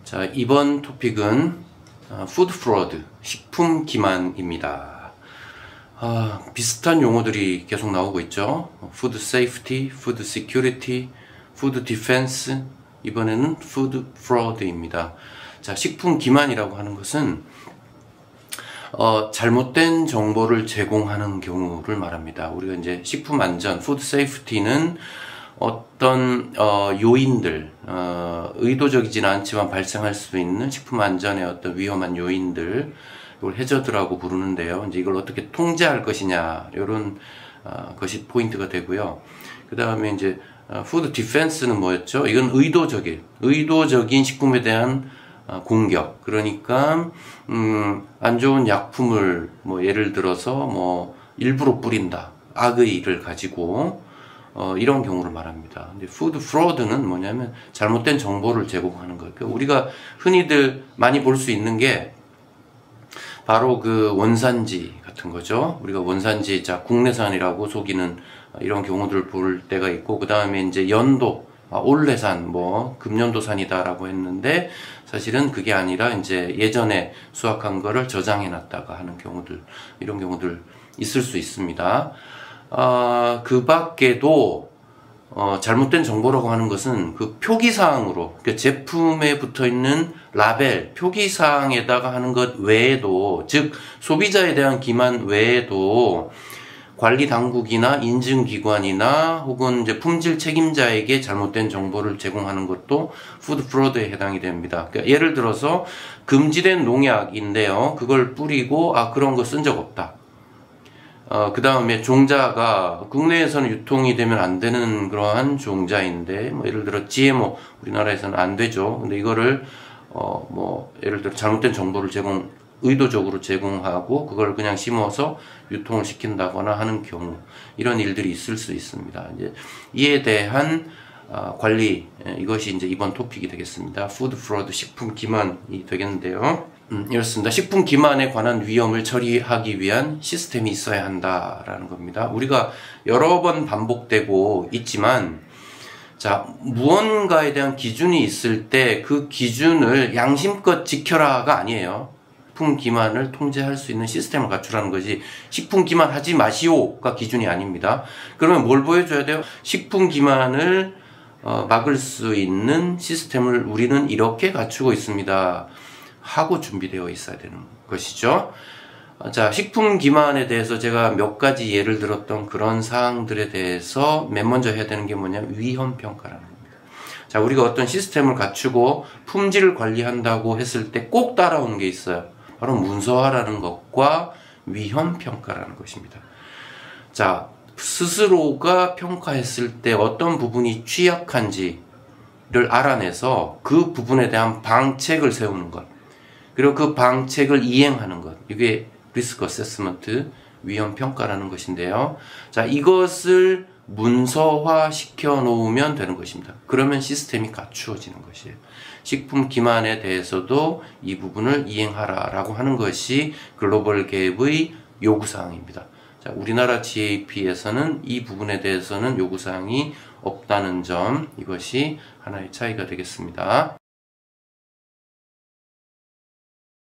자, 이번 토픽은 푸드 프로드, 식품 기만입니다. 비슷한 용어들이 계속 나오고 있죠. 푸드 세이프티, 푸드 시큐리티, 푸드 디펜스, 이번에는 푸드 프로드입니다. 자, 식품 기만이라고 하는 것은 잘못된 정보를 제공하는 경우를 말합니다. 우리가 이제 식품 안전, 푸드 세이프티는 어떤 요인들, 의도적이지는 않지만 발생할 수 있는 식품 안전의 어떤 위험한 요인들, 이걸 해저드라고 부르는데요. 이제 이걸 어떻게 통제할 것이냐, 이런 것이 포인트가 되고요. 그 다음에 이제 푸드 디펜스는 뭐였죠? 이건 의도적인 식품에 대한 공격. 그러니까 안 좋은 약품을 뭐 예를 들어서 뭐 일부러 뿌린다, 악의를 가지고 이런 경우를 말합니다. 근데 푸드 프로드는 뭐냐면 잘못된 정보를 제공하는 거예요. 우리가 흔히들 많이 볼 수 있는 게 바로 그 원산지 같은 거죠. 우리가 원산지, 자, 국내산이라고 속이는 이런 경우들을 볼 때가 있고, 그 다음에 이제 연도, 올해산, 뭐 금년도산이다라고 했는데 사실은 그게 아니라 이제 예전에 수확한 거를 저장해 놨다가 하는 경우들, 이런 경우들 있을 수 있습니다. 그 밖에도 잘못된 정보라고 하는 것은 그 표기사항으로, 그러니까 제품에 붙어있는 라벨, 표기사항에다가 하는 것 외에도, 즉 소비자에 대한 기만 외에도 관리 당국이나 인증기관이나 혹은 이제 품질 책임자에게 잘못된 정보를 제공하는 것도 푸드 프로드에 해당이 됩니다. 그러니까 예를 들어서 금지된 농약인데요, 그걸 뿌리고 그런 거 쓴 적 없다. 그 다음에 종자가 국내에서는 유통이 되면 안 되는 그러한 종자인데, 뭐 예를 들어 GMO, 우리나라에서는 안 되죠. 근데 이거를 뭐 예를 들어 잘못된 정보를 의도적으로 제공하고 그걸 그냥 심어서 유통을 시킨다거나 하는 경우, 이런 일들이 있을 수 있습니다. 이제 이에 대한 관리, 이것이 이제 이번 토픽이 되겠습니다. 푸드 프로드, 식품 기만이 되겠는데요. 이렇습니다. 식품 기만에 관한 위험을 처리하기 위한 시스템이 있어야 한다라는 겁니다. 우리가 여러 번 반복되고 있지만, 자, 무언가에 대한 기준이 있을 때 그 기준을 양심껏 지켜라가 아니에요. 식품 기만을 통제할 수 있는 시스템을 갖추라는 것이, 식품 기만 하지 마시오가 기준이 아닙니다. 그러면 뭘 보여줘야 돼요? 식품 기만을 막을 수 있는 시스템을 우리는 이렇게 갖추고 있습니다 하고 준비되어 있어야 되는 것이죠. 자, 식품 기만에 대해서 제가 몇 가지 예를 들었던 그런 사항들에 대해서 맨 먼저 해야 되는 게 뭐냐면 위험 평가라는 겁니다. 자, 우리가 어떤 시스템을 갖추고 품질을 관리한다고 했을 때 꼭 따라오는 게 있어요. 바로 문서화라는 것과 위험 평가라는 것입니다. 자, 스스로가 평가했을 때 어떤 부분이 취약한지를 알아내서 그 부분에 대한 방책을 세우는 것, 그리고 그 방책을 이행하는 것, 이게 리스크 어세스먼트, 위험 평가라는 것인데요. 자, 이것을 문서화 시켜 놓으면 되는 것입니다. 그러면 시스템이 갖추어지는 것이에요. 식품 기만에 대해서도 이 부분을 이행하라라고 하는 것이 글로벌 갭의 요구사항입니다. 자, 우리나라 GAP에서는 이 부분에 대해서는 요구사항이 없다는 점, 이것이 하나의 차이가 되겠습니다.